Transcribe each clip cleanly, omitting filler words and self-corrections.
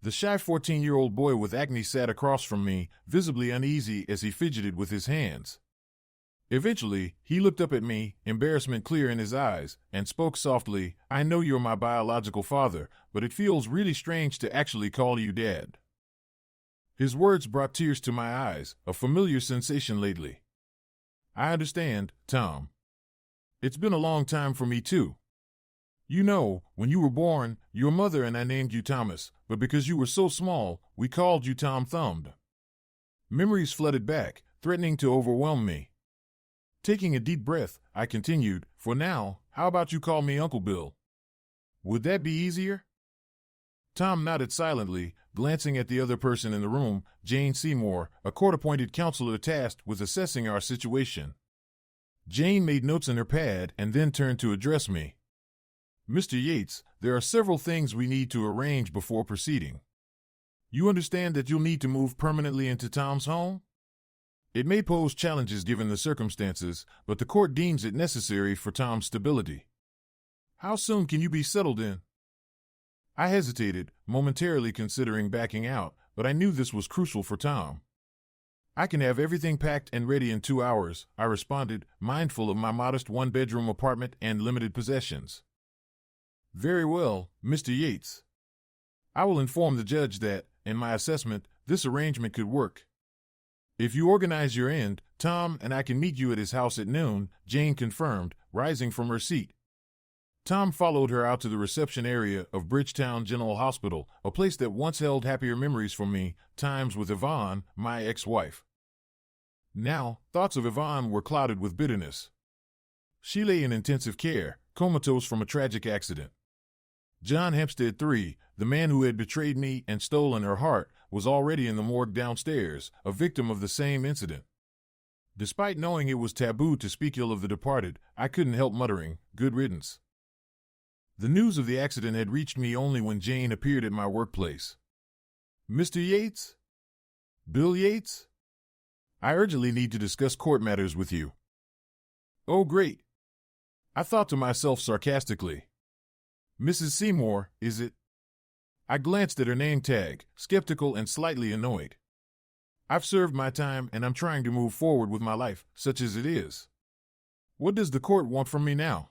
The shy 14-year-old boy with acne sat across from me, visibly uneasy as he fidgeted with his hands. Eventually, he looked up at me, embarrassment clear in his eyes, and spoke softly, "I know you're my biological father, but it feels really strange to actually call you Dad." His words brought tears to my eyes, a familiar sensation lately. "I understand, Tom. It's been a long time for me too. You know, when you were born, your mother and I named you Thomas, but because you were so small, we called you Tom Thumbed." Memories flooded back, threatening to overwhelm me. Taking a deep breath, I continued, "For now, how about you call me Uncle Bill? Would that be easier?" Tom nodded silently, glancing at the other person in the room, Jane Seymour, a court-appointed counselor tasked with assessing our situation. Jane made notes in her pad and then turned to address me. "Mr. Yates, there are several things we need to arrange before proceeding. You understand that you'll need to move permanently into Tom's home? It may pose challenges given the circumstances, but the court deems it necessary for Tom's stability. How soon can you be settled in?" I hesitated, momentarily considering backing out, but I knew this was crucial for Tom. "I can have everything packed and ready in 2 hours," I responded, mindful of my modest one-bedroom apartment and limited possessions. "Very well, Mr. Yates. I will inform the judge that, in my assessment, this arrangement could work. If you organize your end, Tom and I can meet you at his house at noon," Jane confirmed, rising from her seat. Tom followed her out to the reception area of Bridgetown General Hospital, a place that once held happier memories for me, times with Yvonne, my ex-wife. Now, thoughts of Yvonne were clouded with bitterness. She lay in intensive care, comatose from a tragic accident. John Hempstead III, the man who had betrayed me and stolen her heart, was already in the morgue downstairs, a victim of the same incident. Despite knowing it was taboo to speak ill of the departed, I couldn't help muttering, "Good riddance." The news of the accident had reached me only when Jane appeared at my workplace. "Mr. Yates? Bill Yates? I urgently need to discuss court matters with you." "Oh, great," I thought to myself sarcastically. "Mrs. Seymour, is it?" I glanced at her name tag, skeptical and slightly annoyed. "I've served my time and I'm trying to move forward with my life, such as it is. What does the court want from me now?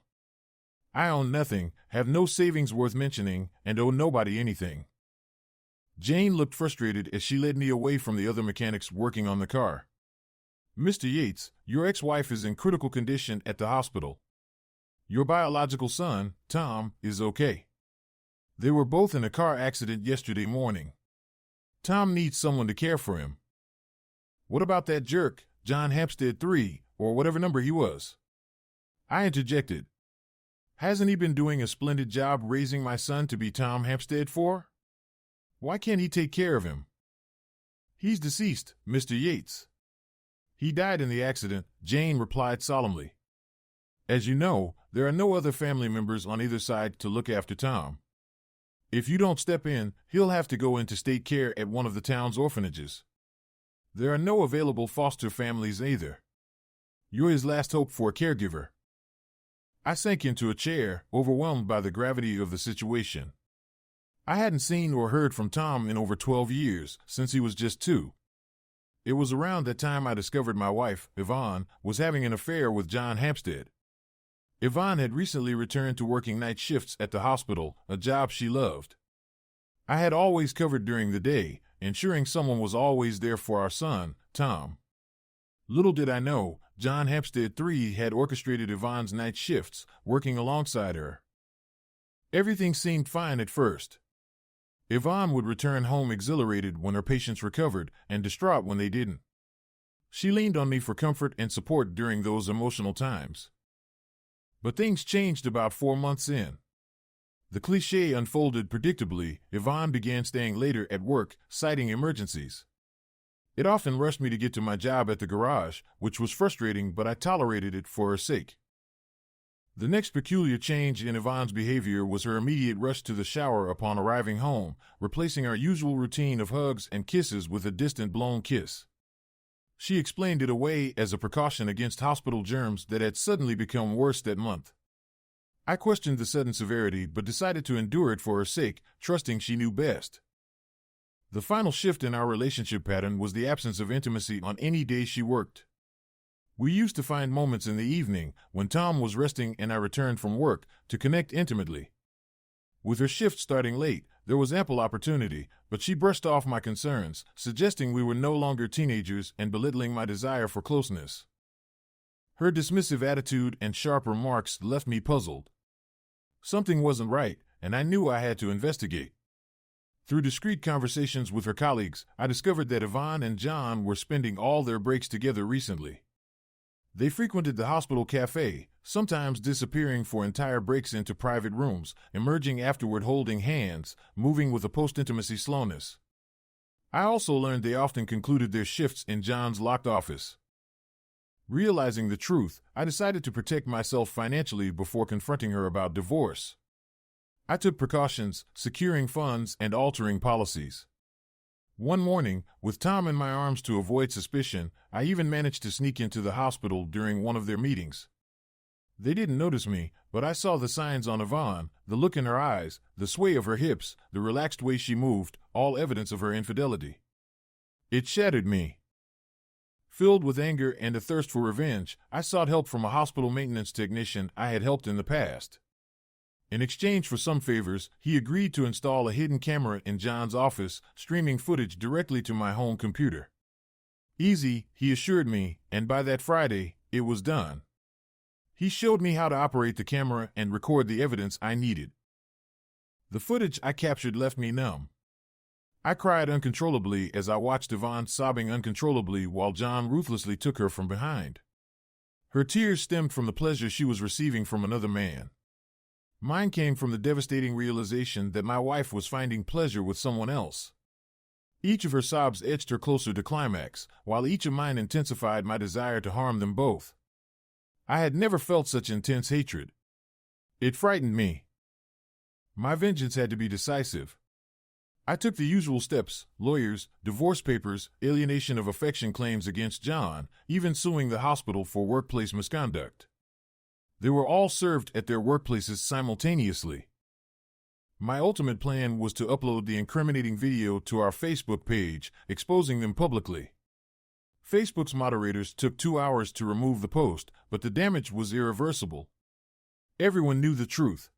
I own nothing, have no savings worth mentioning, and owe nobody anything." Jane looked frustrated as she led me away from the other mechanics working on the car. "Mr. Yates, your ex-wife is in critical condition at the hospital. Your biological son, Tom, is okay. They were both in a car accident yesterday morning. Tom needs someone to care for him." "What about that jerk, John Hempstead III, or whatever number he was?" I interjected. "Hasn't he been doing a splendid job raising my son to be Tom Hempstead IV? Why can't he take care of him?" "He's deceased, Mr. Yates. He died in the accident," Jane replied solemnly. "As you know, there are no other family members on either side to look after Tom. If you don't step in, he'll have to go into state care at one of the town's orphanages. There are no available foster families either. You're his last hope for a caregiver." I sank into a chair, overwhelmed by the gravity of the situation. I hadn't seen or heard from Tom in over 12 years, since he was just 2. It was around that time I discovered my wife, Yvonne, was having an affair with John Hempstead. Yvonne had recently returned to working night shifts at the hospital, a job she loved. I had always covered during the day, ensuring someone was always there for our son, Tom. Little did I know, John Hempstead III had orchestrated Yvonne's night shifts, working alongside her. Everything seemed fine at first. Yvonne would return home exhilarated when her patients recovered, and distraught when they didn't. She leaned on me for comfort and support during those emotional times. But things changed about 4 months in. The cliché unfolded predictably. Yvonne began staying later at work, citing emergencies. It often rushed me to get to my job at the garage, which was frustrating, but I tolerated it for her sake. The next peculiar change in Yvonne's behavior was her immediate rush to the shower upon arriving home, replacing our usual routine of hugs and kisses with a distant blown kiss. She explained it away as a precaution against hospital germs that had suddenly become worse that month. I questioned the sudden severity but decided to endure it for her sake, trusting she knew best. The final shift in our relationship pattern was the absence of intimacy on any day she worked. We used to find moments in the evening, when Tom was resting and I returned from work, to connect intimately. With her shift starting late, there was ample opportunity, but she brushed off my concerns, suggesting we were no longer teenagers and belittling my desire for closeness. Her dismissive attitude and sharp remarks left me puzzled. Something wasn't right, and I knew I had to investigate. Through discreet conversations with her colleagues, I discovered that Yvonne and John were spending all their breaks together recently. They frequented the hospital cafe, sometimes disappearing for entire breaks into private rooms, emerging afterward holding hands, moving with a post-intimacy slowness. I also learned they often concluded their shifts in John's locked office. Realizing the truth, I decided to protect myself financially before confronting her about divorce. I took precautions, securing funds and altering policies. One morning, with Tom in my arms to avoid suspicion, I even managed to sneak into the hospital during one of their meetings. They didn't notice me, but I saw the signs on Yvonne, the look in her eyes, the sway of her hips, the relaxed way she moved, all evidence of her infidelity. It shattered me. Filled with anger and a thirst for revenge, I sought help from a hospital maintenance technician I had helped in the past. In exchange for some favors, he agreed to install a hidden camera in John's office, streaming footage directly to my home computer. Easy, he assured me, and by that Friday, it was done. He showed me how to operate the camera and record the evidence I needed. The footage I captured left me numb. I cried uncontrollably as I watched Yvonne sobbing uncontrollably while John ruthlessly took her from behind. Her tears stemmed from the pleasure she was receiving from another man. Mine came from the devastating realization that my wife was finding pleasure with someone else. Each of her sobs edged her closer to climax, while each of mine intensified my desire to harm them both. I had never felt such intense hatred. It frightened me. My vengeance had to be decisive. I took the usual steps: lawyers, divorce papers, alienation of affection claims against John, even suing the hospital for workplace misconduct. They were all served at their workplaces simultaneously. My ultimate plan was to upload the incriminating video to our Facebook page, exposing them publicly. Facebook's moderators took 2 hours to remove the post, but the damage was irreversible. Everyone knew the truth.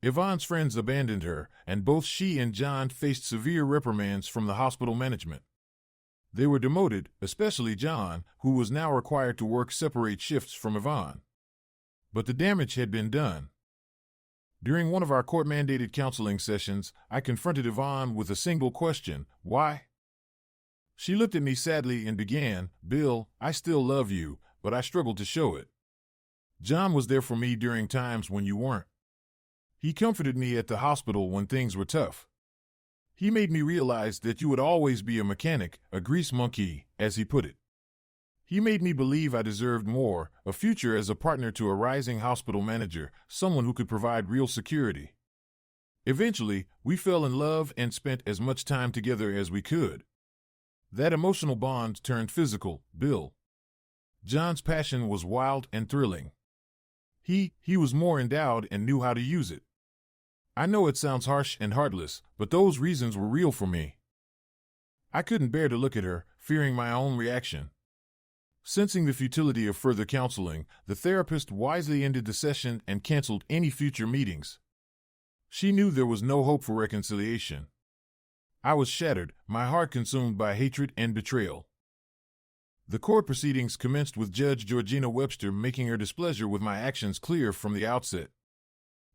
Yvonne's friends abandoned her, and both she and John faced severe reprimands from the hospital management. They were demoted, especially John, who was now required to work separate shifts from Yvonne. But the damage had been done. During one of our court-mandated counseling sessions, I confronted Yvonne with a single question: why? She looked at me sadly and began, "Bill, I still love you, but I struggled to show it. John was there for me during times when you weren't. He comforted me at the hospital when things were tough. He made me realize that you would always be a mechanic, a grease monkey, as he put it. He made me believe I deserved more, a future as a partner to a rising hospital manager, someone who could provide real security. Eventually, we fell in love and spent as much time together as we could. That emotional bond turned physical, Bill. John's passion was wild and thrilling. He was more endowed and knew how to use it. I know it sounds harsh and heartless, but those reasons were real for me." I couldn't bear to look at her, fearing my own reaction. Sensing the futility of further counseling, the therapist wisely ended the session and canceled any future meetings. She knew there was no hope for reconciliation. I was shattered, my heart consumed by hatred and betrayal. The court proceedings commenced with Judge Georgina Webster making her displeasure with my actions clear from the outset.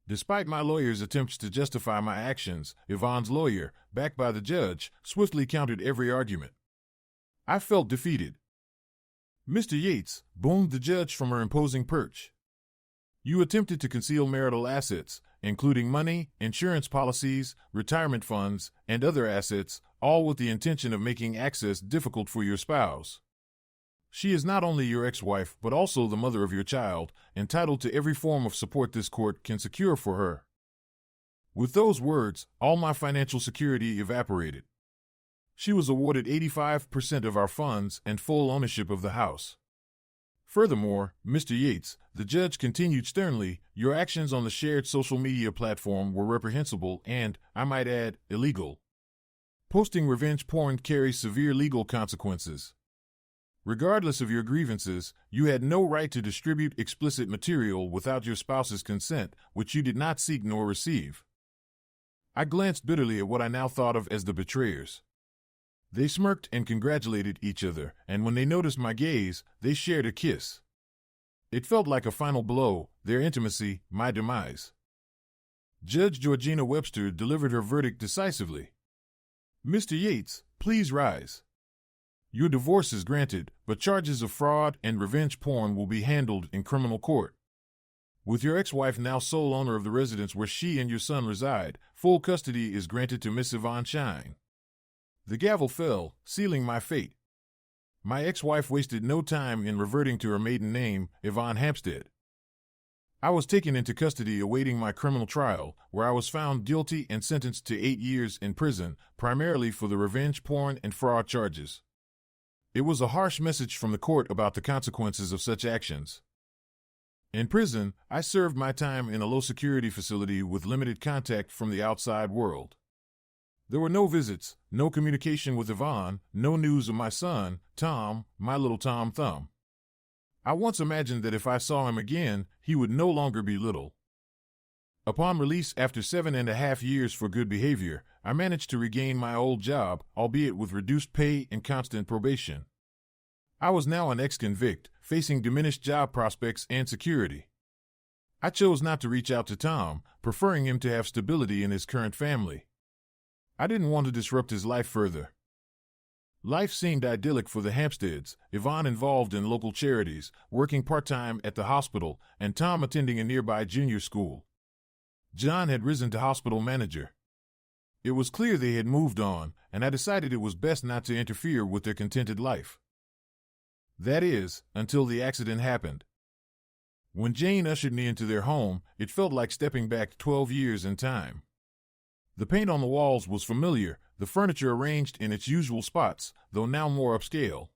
Despite my lawyer's attempts to justify my actions, Yvonne's lawyer, backed by the judge, swiftly countered every argument. I felt defeated. "Mr. Yates," boomed the judge from her imposing perch, "you attempted to conceal marital assets, including money, insurance policies, retirement funds, and other assets, all with the intention of making access difficult for your spouse. She is not only your ex-wife but also the mother of your child, entitled to every form of support this court can secure for her." With those words, all my financial security evaporated. She was awarded 85% of our funds and full ownership of the house. Furthermore, Mr. Yates, the judge continued sternly, your actions on the shared social media platform were reprehensible and, I might add, illegal. Posting revenge porn carries severe legal consequences. Regardless of your grievances, you had no right to distribute explicit material without your spouse's consent, which you did not seek nor receive. I glanced bitterly at what I now thought of as the betrayers. They smirked and congratulated each other, and when they noticed my gaze, they shared a kiss. It felt like a final blow, their intimacy, my demise. Judge Georgina Webster delivered her verdict decisively. Mr. Yates, please rise. Your divorce is granted, but charges of fraud and revenge porn will be handled in criminal court. With your ex-wife now sole owner of the residence where she and your son reside, full custody is granted to Miss Yvonne Shine. The gavel fell, sealing my fate. My ex-wife wasted no time in reverting to her maiden name, Yvonne Hampstead. I was taken into custody awaiting my criminal trial, where I was found guilty and sentenced to 8 years in prison, primarily for the revenge porn and fraud charges. It was a harsh message from the court about the consequences of such actions. In prison, I served my time in a low-security facility with limited contact from the outside world. There were no visits, no communication with Yvonne, no news of my son, Tom, my little Tom Thumb. I once imagined that if I saw him again, he would no longer be little. Upon release after 7.5 years for good behavior, I managed to regain my old job, albeit with reduced pay and constant probation. I was now an ex-convict, facing diminished job prospects and security. I chose not to reach out to Tom, preferring him to have stability in his current family. I didn't want to disrupt his life further. Life seemed idyllic for the Hampsteads, Yvonne involved in local charities, working part-time at the hospital, and Tom attending a nearby junior school. John had risen to hospital manager. It was clear they had moved on, and I decided it was best not to interfere with their contented life. That is, until the accident happened. When Jane ushered me into their home, it felt like stepping back 12 years in time. The paint on the walls was familiar, the furniture arranged in its usual spots, though now more upscale.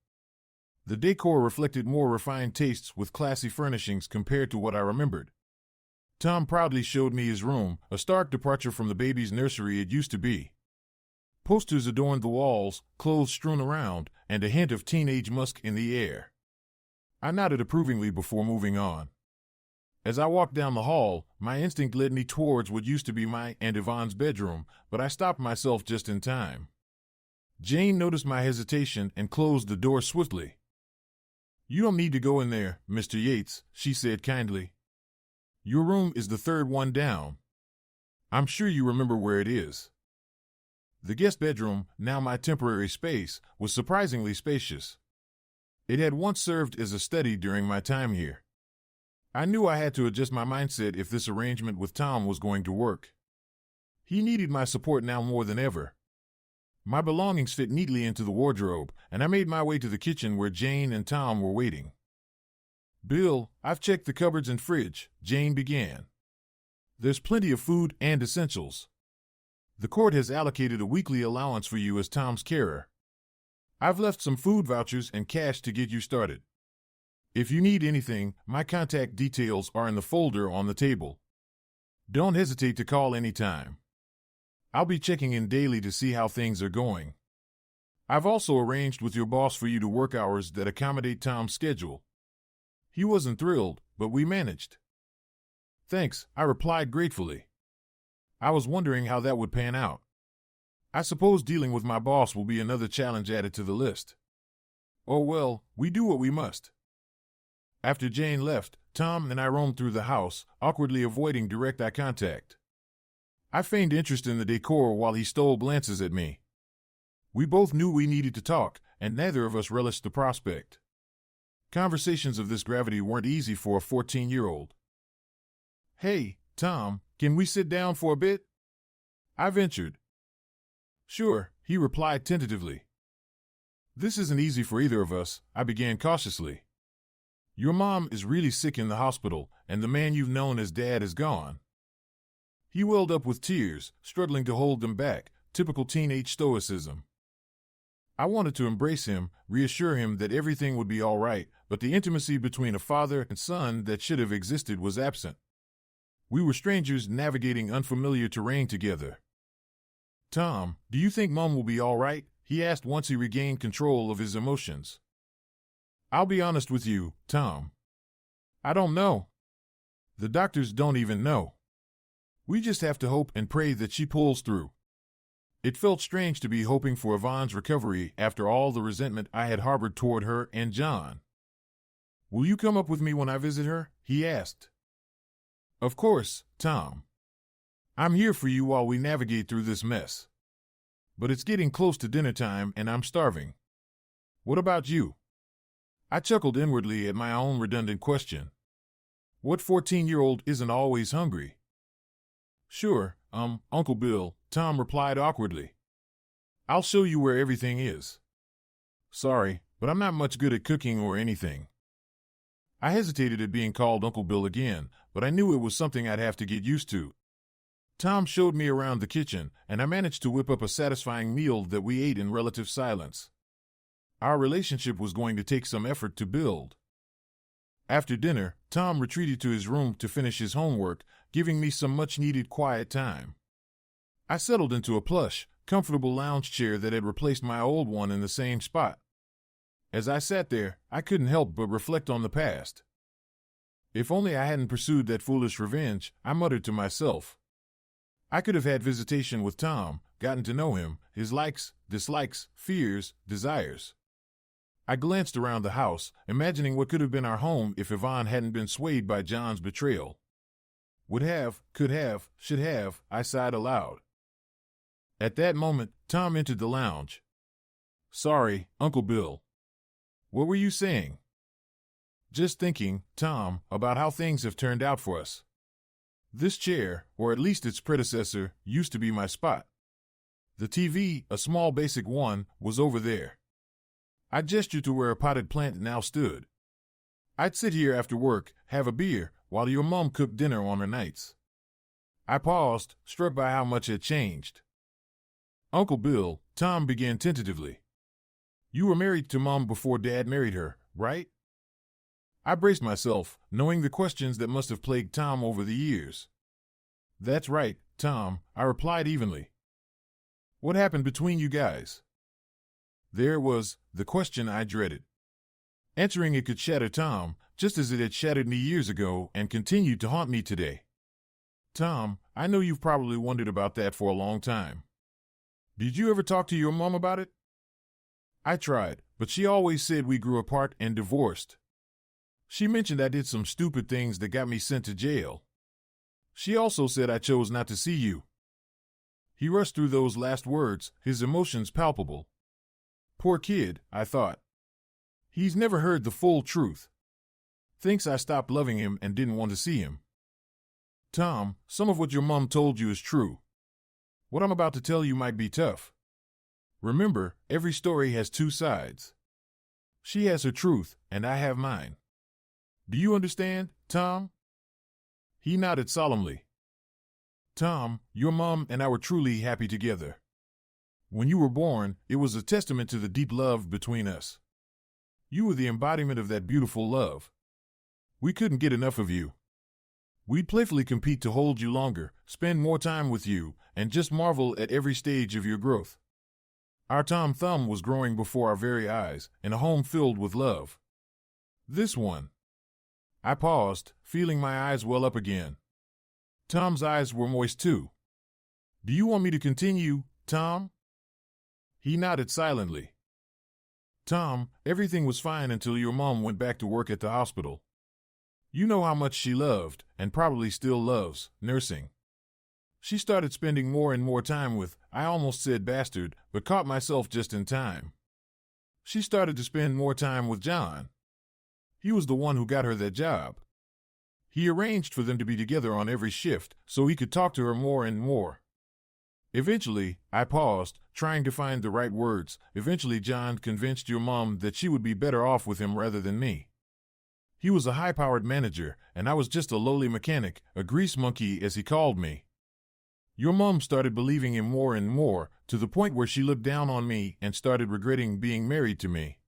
The decor reflected more refined tastes with classy furnishings compared to what I remembered. Tom proudly showed me his room, a stark departure from the baby's nursery it used to be. Posters adorned the walls, clothes strewn around, and a hint of teenage musk in the air. I nodded approvingly before moving on. As I walked down the hall, my instinct led me towards what used to be my and Yvonne's bedroom, but I stopped myself just in time. Jane noticed my hesitation and closed the door swiftly. "You don't need to go in there, Mr. Yates," she said kindly. "Your room is the third one down. I'm sure you remember where it is." The guest bedroom, now my temporary space, was surprisingly spacious. It had once served as a study during my time here. I knew I had to adjust my mindset if this arrangement with Tom was going to work. He needed my support now more than ever. My belongings fit neatly into the wardrobe, and I made my way to the kitchen where Jane and Tom were waiting. "Bill, I've checked the cupboards and fridge," Jane began. "There's plenty of food and essentials. The court has allocated a weekly allowance for you as Tom's carer. I've left some food vouchers and cash to get you started. If you need anything, my contact details are in the folder on the table. Don't hesitate to call anytime. I'll be checking in daily to see how things are going. I've also arranged with your boss for you to work hours that accommodate Tom's schedule." He wasn't thrilled, but we managed. "Thanks," I replied gratefully. I was wondering how that would pan out. I suppose dealing with my boss will be another challenge added to the list. Oh well, we do what we must. After Jane left, Tom and I roamed through the house, awkwardly avoiding direct eye contact. I feigned interest in the decor while he stole glances at me. We both knew we needed to talk, and neither of us relished the prospect. Conversations of this gravity weren't easy for a 14-year-old. "Hey, Tom, can we sit down for a bit?" I ventured. "Sure," he replied tentatively. "This isn't easy for either of us," I began cautiously. "Your mom is really sick in the hospital, and the man you've known as Dad is gone." He welled up with tears, struggling to hold them back, typical teenage stoicism. I wanted to embrace him, reassure him that everything would be all right, but the intimacy between a father and son that should have existed was absent. We were strangers navigating unfamiliar terrain together. Tom, do you think Mom will be all right? He asked once he regained control of his emotions. I'll be honest with you, Tom. I don't know. The doctors don't even know. We just have to hope and pray that she pulls through. It felt strange to be hoping for Yvonne's recovery after all the resentment I had harbored toward her and John. Will you come up with me when I visit her? He asked. Of course, Tom. I'm here for you while we navigate through this mess. But it's getting close to dinner time and I'm starving. What about you? I chuckled inwardly at my own redundant question. What 14-year-old isn't always hungry? Sure, Uncle Bill, Tom replied awkwardly. I'll show you where everything is. Sorry, but I'm not much good at cooking or anything. I hesitated at being called Uncle Bill again, but I knew it was something I'd have to get used to. Tom showed me around the kitchen, and I managed to whip up a satisfying meal that we ate in relative silence. Our relationship was going to take some effort to build. After dinner, Tom retreated to his room to finish his homework, giving me some much-needed quiet time. I settled into a plush, comfortable lounge chair that had replaced my old one in the same spot. As I sat there, I couldn't help but reflect on the past. If only I hadn't pursued that foolish revenge, I muttered to myself. I could have had visitation with Tom, gotten to know him, his likes, dislikes, fears, desires. I glanced around the house, imagining what could have been our home if Yvonne hadn't been swayed by John's betrayal. Would have, could have, should have, I sighed aloud. At that moment, Tom entered the lounge. Sorry, Uncle Bill. What were you saying? Just thinking, Tom, about how things have turned out for us. This chair, or at least its predecessor, used to be my spot. The TV, a small basic one, was over there. I gestured to where a potted plant now stood. I'd sit here after work, have a beer, while your mom cooked dinner on her nights. I paused, struck by how much had changed. Uncle Bill, Tom began tentatively. You were married to Mom before Dad married her, right? I braced myself, knowing the questions that must have plagued Tom over the years. That's right, Tom, I replied evenly. What happened between you guys? There was, the question I dreaded. Answering it could shatter Tom, just as it had shattered me years ago and continued to haunt me today. Tom, I know you've probably wondered about that for a long time. Did you ever talk to your mom about it? I tried, but she always said we grew apart and divorced. She mentioned I did some stupid things that got me sent to jail. She also said I chose not to see you. He rushed through those last words, his emotions palpable. Poor kid, I thought. He's never heard the full truth. Thinks I stopped loving him and didn't want to see him. Tom, some of what your mom told you is true. What I'm about to tell you might be tough. Remember, every story has two sides. She has her truth, and I have mine. Do you understand, Tom? He nodded solemnly. Tom, your mom and I were truly happy together. When you were born, it was a testament to the deep love between us. You were the embodiment of that beautiful love. We couldn't get enough of you. We'd playfully compete to hold you longer, spend more time with you, and just marvel at every stage of your growth. Our Tom Thumb was growing before our very eyes, in a home filled with love. This one. I paused, feeling my eyes well up again. Tom's eyes were moist too. Do you want me to continue, Tom? He nodded silently. Tom, everything was fine until your mom went back to work at the hospital. You know how much she loved, and probably still loves, nursing. She started spending more and more time with, I almost said bastard, but caught myself just in time. She started to spend more time with John. He was the one who got her that job. He arranged for them to be together on every shift, so he could talk to her more and more. Eventually, I paused, trying to find the right words. Eventually, John convinced your mom that she would be better off with him rather than me. He was a high-powered manager, and I was just a lowly mechanic, a grease monkey as he called me. Your mom started believing him more and more, to the point where she looked down on me and started regretting being married to me.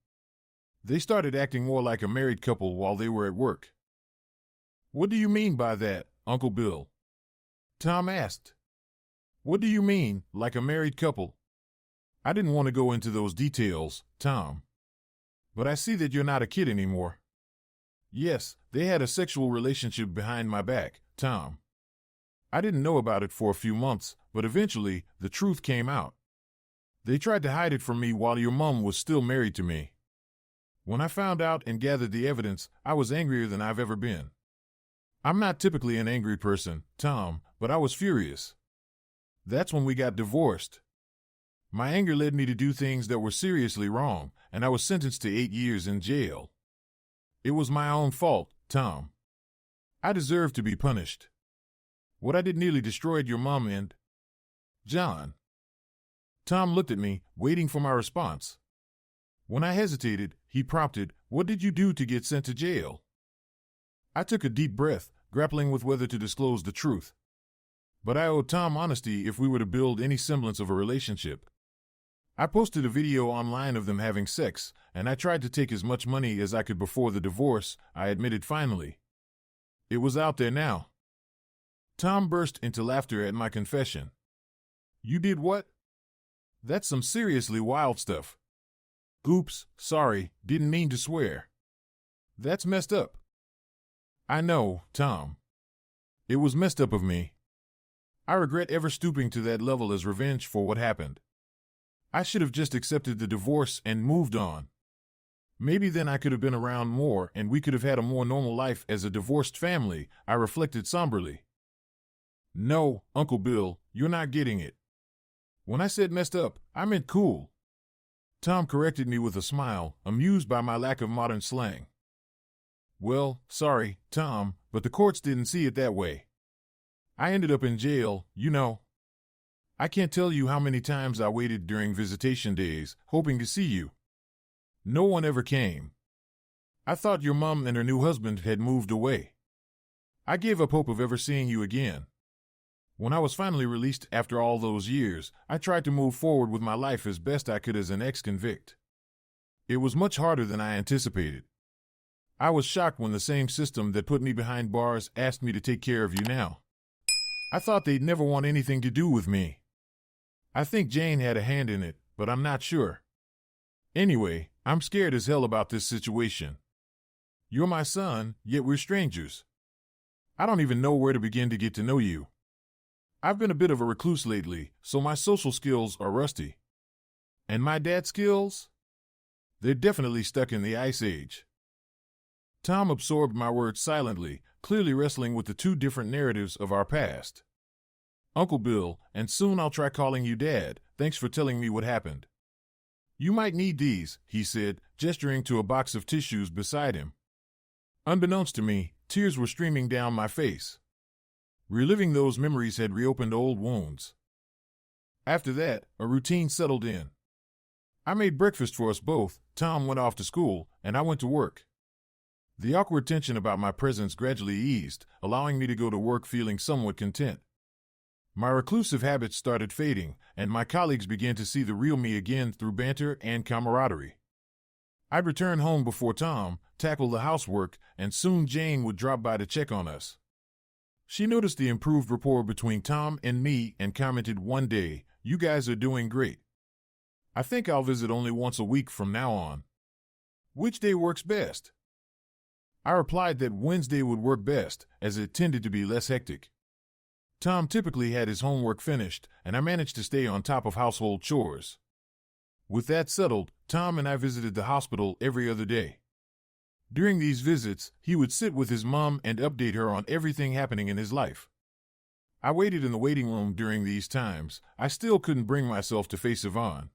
They started acting more like a married couple while they were at work. What do you mean by that, Uncle Bill? Tom asked. What do you mean, like a married couple? I didn't want to go into those details, Tom. But I see that you're not a kid anymore. Yes, they had a sexual relationship behind my back, Tom. I didn't know about it for a few months, but eventually, the truth came out. They tried to hide it from me while your mom was still married to me. When I found out and gathered the evidence, I was angrier than I've ever been. I'm not typically an angry person, Tom, but I was furious. That's when we got divorced. My anger led me to do things that were seriously wrong, and I was sentenced to 8 years in jail. It was my own fault, Tom. I deserved to be punished. What I did nearly destroyed your mom and John. Tom looked at me, waiting for my response. When I hesitated, he prompted, "What did you do to get sent to jail?" I took a deep breath, grappling with whether to disclose the truth. But I owed Tom honesty if we were to build any semblance of a relationship. I posted a video online of them having sex, and I tried to take as much money as I could before the divorce, I admitted finally. It was out there now. Tom burst into laughter at my confession. You did what? That's some seriously wild stuff. Oops, sorry, didn't mean to swear. That's messed up. I know, Tom. It was messed up of me. I regret ever stooping to that level as revenge for what happened. I should have just accepted the divorce and moved on. Maybe then I could have been around more and we could have had a more normal life as a divorced family, I reflected somberly. No, Uncle Bill, you're not getting it. When I said messed up, I meant cool. Tom corrected me with a smile, amused by my lack of modern slang. Well, sorry, Tom, but the courts didn't see it that way. I ended up in jail, you know. I can't tell you how many times I waited during visitation days, hoping to see you. No one ever came. I thought your mom and her new husband had moved away. I gave up hope of ever seeing you again. When I was finally released after all those years, I tried to move forward with my life as best I could as an ex-convict. It was much harder than I anticipated. I was shocked when the same system that put me behind bars asked me to take care of you now. I thought they'd never want anything to do with me. I think Jane had a hand in it, but I'm not sure. Anyway, I'm scared as hell about this situation. You're my son, yet we're strangers. I don't even know where to begin to get to know you. I've been a bit of a recluse lately, so my social skills are rusty. And my dad skills? They're definitely stuck in the Ice Age. Tom absorbed my words silently, clearly wrestling with the two different narratives of our past. Uncle Bill, and soon I'll try calling you Dad, thanks for telling me what happened. You might need these, he said, gesturing to a box of tissues beside him. Unbeknownst to me, tears were streaming down my face. Reliving those memories had reopened old wounds. After that, a routine settled in. I made breakfast for us both, Tom went off to school, and I went to work. The awkward tension about my presence gradually eased, allowing me to go to work feeling somewhat content. My reclusive habits started fading, and my colleagues began to see the real me again through banter and camaraderie. I'd return home before Tom, tackle the housework, and soon Jane would drop by to check on us. She noticed the improved rapport between Tom and me and commented one day, "You guys are doing great. I think I'll visit only once a week from now on. Which day works best?" I replied that Wednesday would work best, as it tended to be less hectic. Tom typically had his homework finished, and I managed to stay on top of household chores. With that settled, Tom and I visited the hospital every other day. During these visits, he would sit with his mom and update her on everything happening in his life. I waited in the waiting room during these times. I still couldn't bring myself to face Yvonne.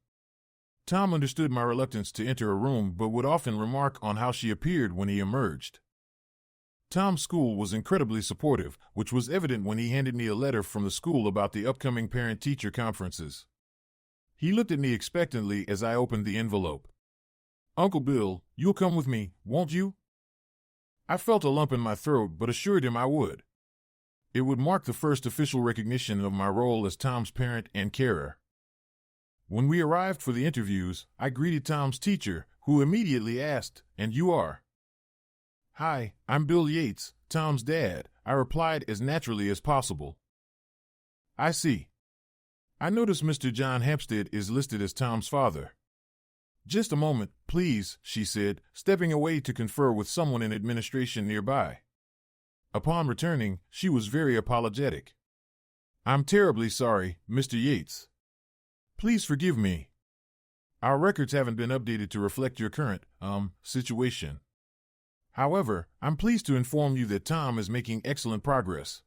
Tom understood my reluctance to enter a room but would often remark on how she appeared when he emerged. Tom's school was incredibly supportive, which was evident when he handed me a letter from the school about the upcoming parent-teacher conferences. He looked at me expectantly as I opened the envelope. "Uncle Bill, you'll come with me, won't you?" I felt a lump in my throat but assured him I would. It would mark the first official recognition of my role as Tom's parent and carer. When we arrived for the interviews, I greeted Tom's teacher, who immediately asked, "And you are?" "Hi, I'm Bill Yates, Tom's dad," I replied as naturally as possible. "I see. I notice Mr. John Hempstead is listed as Tom's father. Just a moment, please, she said, stepping away to confer with someone in administration nearby. Upon returning, she was very apologetic. I'm terribly sorry, Mr. Yates. Please forgive me. Our records haven't been updated to reflect your current, situation. However, I'm pleased to inform you that Tom is making excellent progress.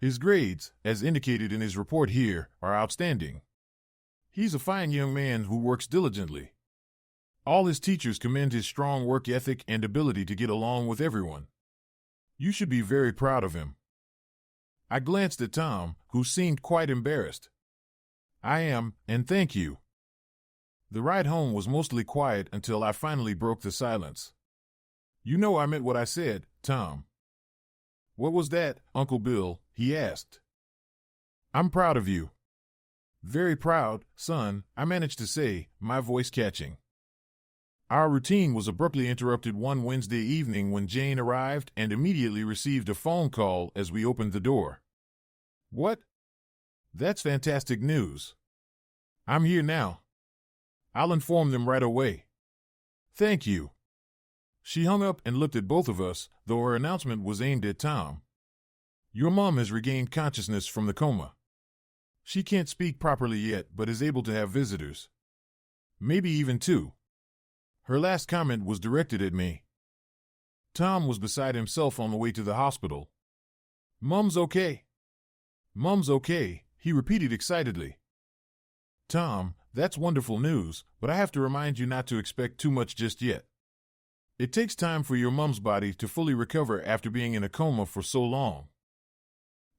His grades, as indicated in his report here, are outstanding. He's a fine young man who works diligently. All his teachers commend his strong work ethic and ability to get along with everyone. You should be very proud of him. I glanced at Tom, who seemed quite embarrassed. I am, and thank you. The ride home was mostly quiet until I finally broke the silence. You know I meant what I said, Tom. What was that, Uncle Bill? He asked. I'm proud of you. Very proud, son, I managed to say, my voice catching. Our routine was abruptly interrupted one Wednesday evening when Jane arrived and immediately received a phone call as we opened the door. What? That's fantastic news. I'm here now. I'll inform them right away. Thank you. She hung up and looked at both of us, though her announcement was aimed at Tom. Your mom has regained consciousness from the coma. She can't speak properly yet, but is able to have visitors. Maybe even two. Her last comment was directed at me. Tom was beside himself on the way to the hospital. Mom's okay. Mom's okay, he repeated excitedly. Tom, that's wonderful news, but I have to remind you not to expect too much just yet. It takes time for your mom's body to fully recover after being in a coma for so long.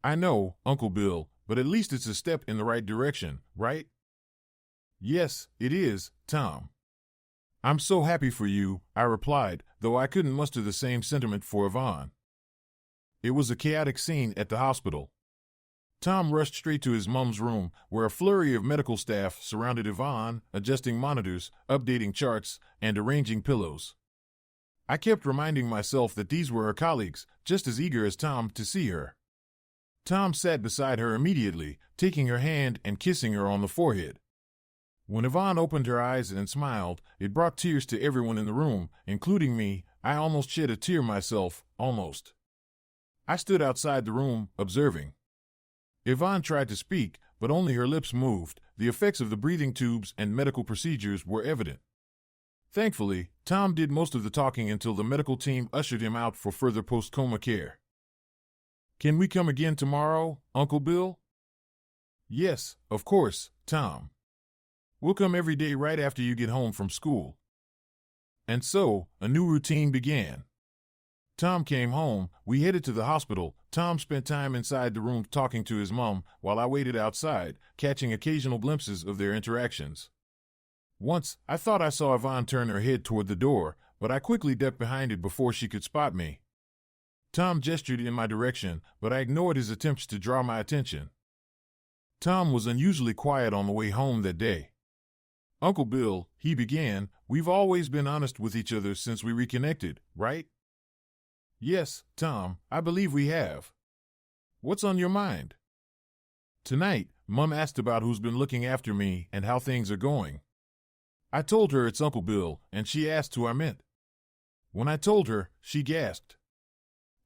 I know, Uncle Bill, but at least it's a step in the right direction, right? Yes, it is, Tom. I'm so happy for you, I replied, though I couldn't muster the same sentiment for Yvonne. It was a chaotic scene at the hospital. Tom rushed straight to his mom's room, where a flurry of medical staff surrounded Yvonne, adjusting monitors, updating charts, and arranging pillows. I kept reminding myself that these were her colleagues, just as eager as Tom to see her. Tom sat beside her immediately, taking her hand and kissing her on the forehead. When Yvonne opened her eyes and smiled, it brought tears to everyone in the room, including me. I almost shed a tear myself, almost. I stood outside the room, observing. Yvonne tried to speak, but only her lips moved. The effects of the breathing tubes and medical procedures were evident. Thankfully, Tom did most of the talking until the medical team ushered him out for further post-coma care. Can we come again tomorrow, Uncle Bill? Yes, of course, Tom. We'll come every day right after you get home from school. And so, a new routine began. Tom came home, we headed to the hospital. Tom spent time inside the room talking to his mom, while I waited outside, catching occasional glimpses of their interactions. Once, I thought I saw Yvonne turn her head toward the door, but I quickly ducked behind it before she could spot me. Tom gestured in my direction, but I ignored his attempts to draw my attention. Tom was unusually quiet on the way home that day. Uncle Bill, he began, we've always been honest with each other since we reconnected, right? Yes, Tom, I believe we have. What's on your mind? Tonight, Mom asked about who's been looking after me and how things are going. I told her it's Uncle Bill, and she asked who I meant. When I told her, she gasped.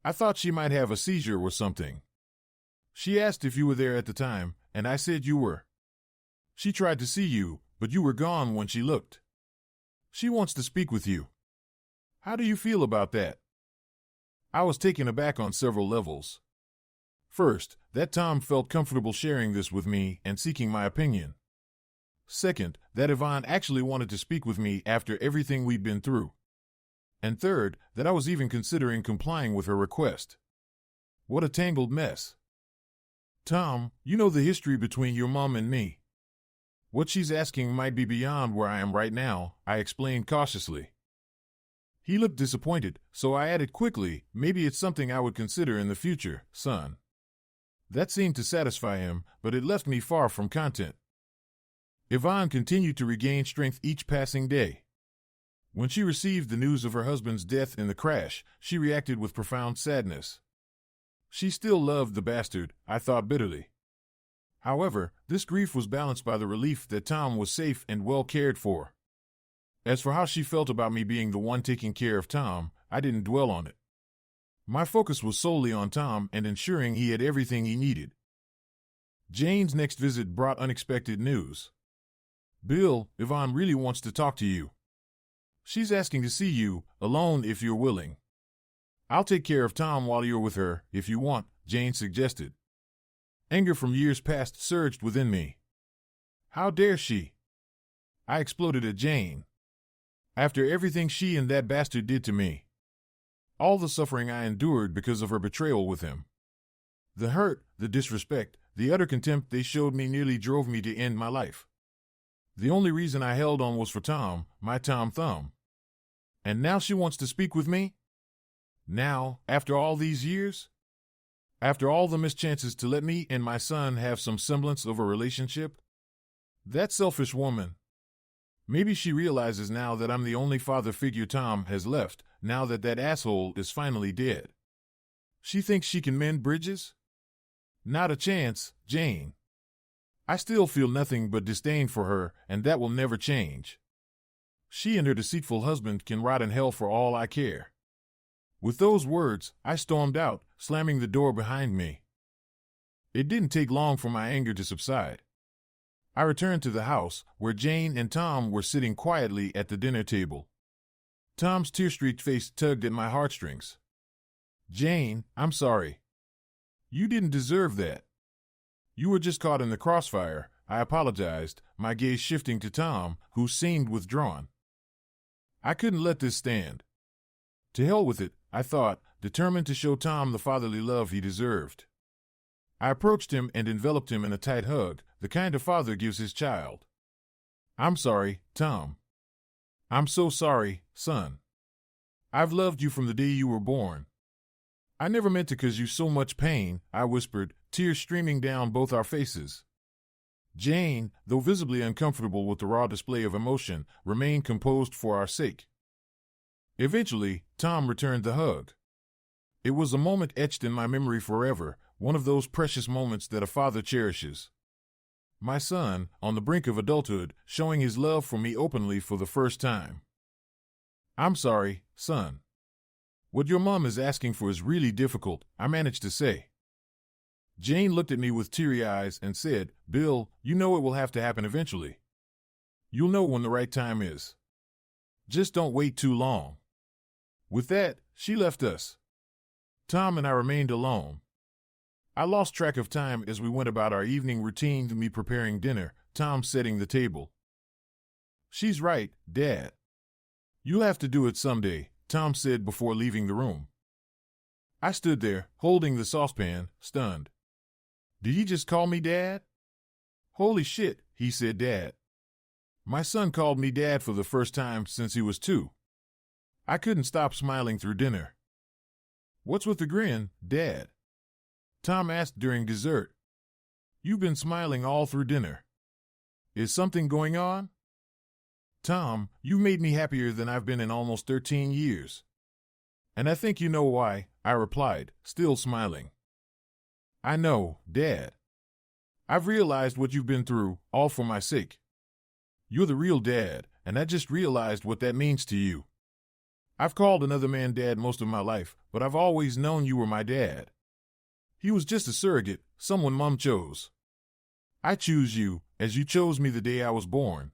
I thought she might have a seizure or something. She asked if you were there at the time, and I said you were. She tried to see you, but you were gone when she looked. She wants to speak with you. How do you feel about that? I was taken aback on several levels. First, that Tom felt comfortable sharing this with me and seeking my opinion. Second, that Yvonne actually wanted to speak with me after everything we'd been through. And third, that I was even considering complying with her request. What a tangled mess. Tom, you know the history between your mom and me. What she's asking might be beyond where I am right now, I explained cautiously. He looked disappointed, so I added quickly, maybe it's something I would consider in the future, son. That seemed to satisfy him, but it left me far from content. Yvonne continued to regain strength each passing day. When she received the news of her husband's death in the crash, she reacted with profound sadness. She still loved the bastard, I thought bitterly. However, this grief was balanced by the relief that Tom was safe and well cared for. As for how she felt about me being the one taking care of Tom, I didn't dwell on it. My focus was solely on Tom and ensuring he had everything he needed. Jane's next visit brought unexpected news. Bill, Yvonne really wants to talk to you. She's asking to see you, alone if you're willing. I'll take care of Tom while you're with her, if you want, Jane suggested. Anger from years past surged within me. How dare she? I exploded at Jane. After everything she and that bastard did to me. All the suffering I endured because of her betrayal with him. The hurt, the disrespect, the utter contempt they showed me nearly drove me to end my life. The only reason I held on was for Tom, my Tom Thumb. And now she wants to speak with me? Now, after all these years? After all the mischances to let me and my son have some semblance of a relationship? That selfish woman. Maybe she realizes now that I'm the only father figure Tom has left, now that that asshole is finally dead. She thinks she can mend bridges? Not a chance, Jane. I still feel nothing but disdain for her, and that will never change. She and her deceitful husband can rot in hell for all I care. With those words, I stormed out, slamming the door behind me. It didn't take long for my anger to subside. I returned to the house, where Jane and Tom were sitting quietly at the dinner table. Tom's tear-streaked face tugged at my heartstrings. Jane, I'm sorry. You didn't deserve that. You were just caught in the crossfire, I apologized, my gaze shifting to Tom, who seemed withdrawn. I couldn't let this stand. To hell with it, I thought, determined to show Tom the fatherly love he deserved. I approached him and enveloped him in a tight hug, the kind a father gives his child. I'm sorry, Tom. I'm so sorry, son. I've loved you from the day you were born. I never meant to cause you so much pain, I whispered, tears streaming down both our faces. Jane, though visibly uncomfortable with the raw display of emotion, remained composed for our sake. Eventually, Tom returned the hug. It was a moment etched in my memory forever, one of those precious moments that a father cherishes. My son, on the brink of adulthood, showing his love for me openly for the first time. I'm sorry, son. What your mom is asking for is really difficult, I managed to say. Jane looked at me with teary eyes and said, Bill, you know it will have to happen eventually. You'll know when the right time is. Just don't wait too long. With that, she left us. Tom and I remained alone. I lost track of time as we went about our evening routine, me preparing dinner, Tom setting the table. She's right, Dad. You'll have to do it someday, Tom said before leaving the room. I stood there, holding the saucepan, stunned. Did he just call me Dad? Holy shit, he said Dad. My son called me Dad for the first time since he was 2. I couldn't stop smiling through dinner. What's with the grin, Dad? Tom asked during dessert. You've been smiling all through dinner. Is something going on? Tom, you made me happier than I've been in almost 13 years. And I think you know why, I replied, still smiling. I know, Dad. I've realized what you've been through, all for my sake. You're the real dad, and I just realized what that means to you. I've called another man Dad most of my life, but I've always known you were my dad. He was just a surrogate, someone Mom chose. I choose you, as you chose me the day I was born.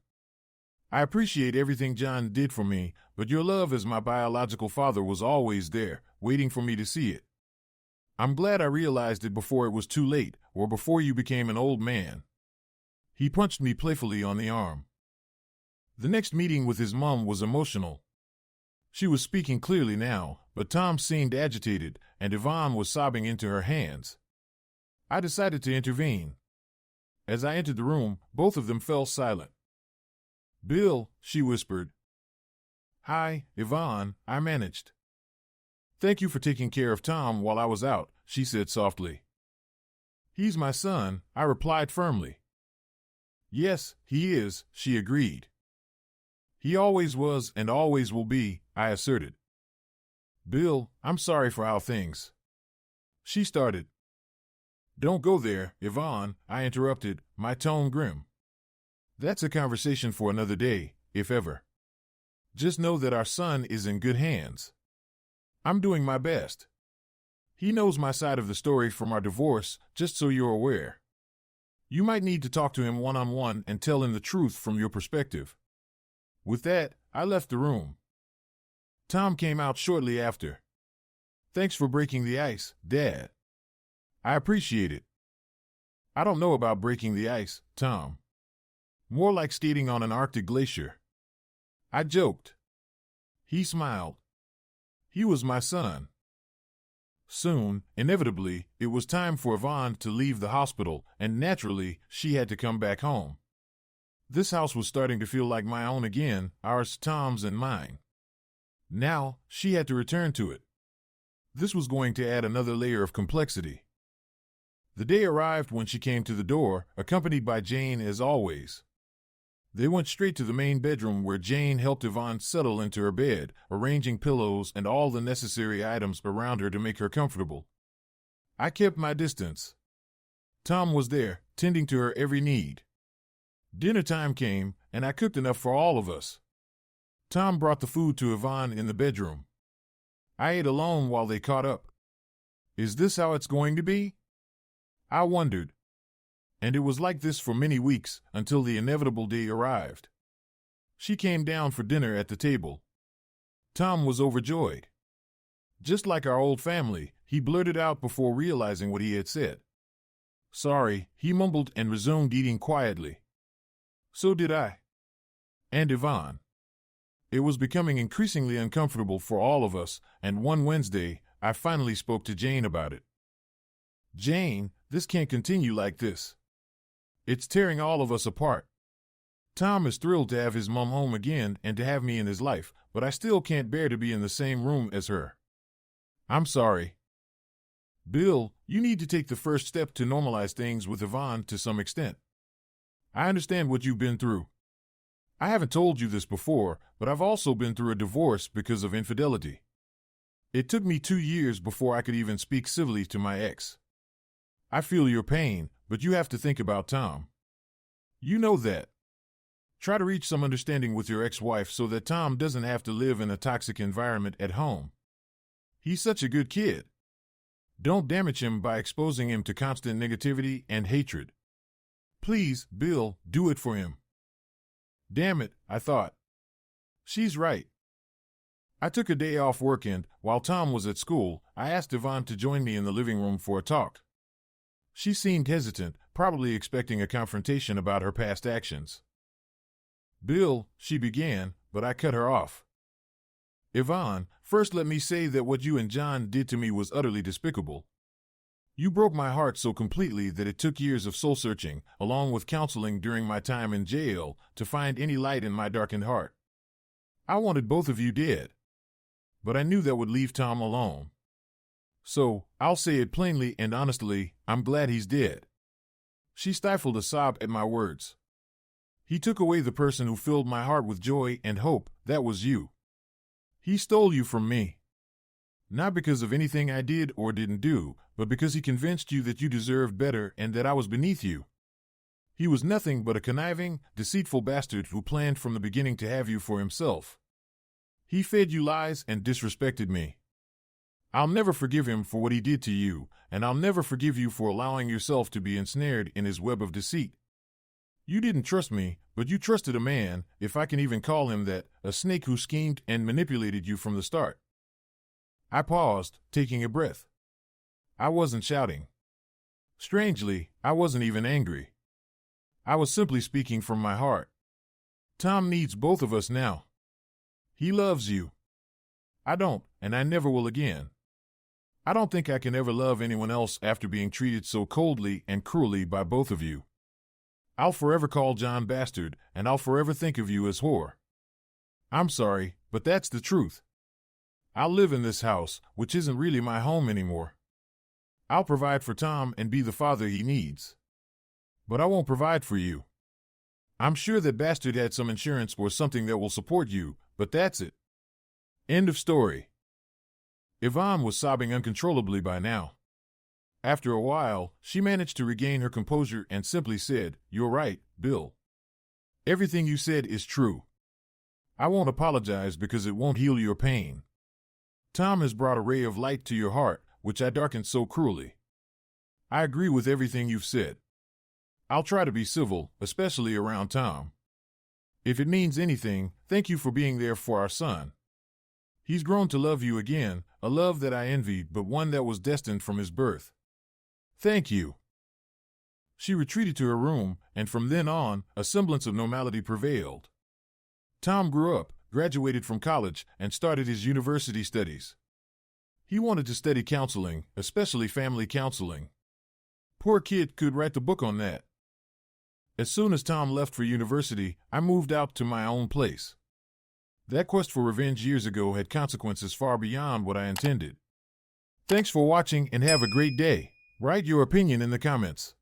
I appreciate everything John did for me, but your love as my biological father was always there, waiting for me to see it. I'm glad I realized it before it was too late, or before you became an old man. He punched me playfully on the arm. The next meeting with his mom was emotional. She was speaking clearly now, but Tom seemed agitated, and Yvonne was sobbing into her hands. I decided to intervene. As I entered the room, both of them fell silent. Bill, she whispered. Hi, Yvonne, I managed. Thank you for taking care of Tom while I was out, she said softly. He's my son, I replied firmly. Yes, he is, she agreed. He always was and always will be, I asserted. Bill, I'm sorry for how things. She started. Don't go there, Yvonne, I interrupted, my tone grim. That's a conversation for another day, if ever. Just know that our son is in good hands. I'm doing my best. He knows my side of the story from our divorce, just so you're aware. You might need to talk to him one-on-one and tell him the truth from your perspective. With that, I left the room. Tom came out shortly after. Thanks for breaking the ice, Dad. I appreciate it. I don't know about breaking the ice, Tom. More like skating on an Arctic glacier. I joked. He smiled. He was my son. Soon, inevitably, it was time for Yvonne to leave the hospital, and naturally, she had to come back home. This house was starting to feel like my own again, ours, Tom's and mine. Now, she had to return to it. This was going to add another layer of complexity. The day arrived when she came to the door, accompanied by Jane as always. They went straight to the main bedroom where Jane helped Yvonne settle into her bed, arranging pillows and all the necessary items around her to make her comfortable. I kept my distance. Tom was there, tending to her every need. Dinner time came, and I cooked enough for all of us. Tom brought the food to Yvonne in the bedroom. I ate alone while they caught up. Is this how it's going to be? I wondered. And it was like this for many weeks, until the inevitable day arrived. She came down for dinner at the table. Tom was overjoyed. Just like our old family, he blurted out before realizing what he had said. Sorry, he mumbled and resumed eating quietly. So did I. And Yvonne. It was becoming increasingly uncomfortable for all of us, and one Wednesday, I finally spoke to Jane about it. Jane, this can't continue like this. It's tearing all of us apart. Tom is thrilled to have his mom home again and to have me in his life, but I still can't bear to be in the same room as her. I'm sorry. Bill, you need to take the first step to normalize things with Yvonne to some extent. I understand what you've been through. I haven't told you this before, but I've also been through a divorce because of infidelity. It took me 2 years before I could even speak civilly to my ex. I feel your pain, but you have to think about Tom. You know that. Try to reach some understanding with your ex-wife so that Tom doesn't have to live in a toxic environment at home. He's such a good kid. Don't damage him by exposing him to constant negativity and hatred. Please, Bill, do it for him. Damn it, I thought. She's right. I took a day off work and, while Tom was at school, I asked Yvonne to join me in the living room for a talk. She seemed hesitant, probably expecting a confrontation about her past actions. Bill, she began, but I cut her off. Yvonne, first let me say that what you and John did to me was utterly despicable. You broke my heart so completely that it took years of soul-searching, along with counseling during my time in jail, to find any light in my darkened heart. I wanted both of you dead. But I knew that would leave Tom alone. So, I'll say it plainly and honestly, I'm glad he's dead. She stifled a sob at my words. He took away the person who filled my heart with joy and hope, that was you. He stole you from me. Not because of anything I did or didn't do, but because he convinced you that you deserved better and that I was beneath you. He was nothing but a conniving, deceitful bastard who planned from the beginning to have you for himself. He fed you lies and disrespected me. I'll never forgive him for what he did to you, and I'll never forgive you for allowing yourself to be ensnared in his web of deceit. You didn't trust me, but you trusted a man, if I can even call him that, a snake who schemed and manipulated you from the start. I paused, taking a breath. I wasn't shouting. Strangely, I wasn't even angry. I was simply speaking from my heart. Tom needs both of us now. He loves you. I don't, and I never will again. I don't think I can ever love anyone else after being treated so coldly and cruelly by both of you. I'll forever call John bastard, and I'll forever think of you as whore. I'm sorry, but that's the truth. I'll live in this house, which isn't really my home anymore. I'll provide for Tom and be the father he needs. But I won't provide for you. I'm sure that bastard had some insurance or something that will support you, but that's it. End of story. Yvonne was sobbing uncontrollably by now. After a while, she managed to regain her composure and simply said, "You're right, Bill. Everything you said is true. I won't apologize because it won't heal your pain. Tom has brought a ray of light to your heart, which I darkened so cruelly. I agree with everything you've said. I'll try to be civil, especially around Tom. If it means anything, thank you for being there for our son. He's grown to love you again, a love that I envied, but one that was destined from his birth. Thank you." She retreated to her room, and from then on, a semblance of normality prevailed. Tom grew up, graduated from college, and started his university studies. He wanted to study counseling, especially family counseling. Poor kid could write the book on that. As soon as Tom left for university, I moved out to my own place. That quest for revenge years ago had consequences far beyond what I intended. Thanks for watching and have a great day. Write your opinion in the comments.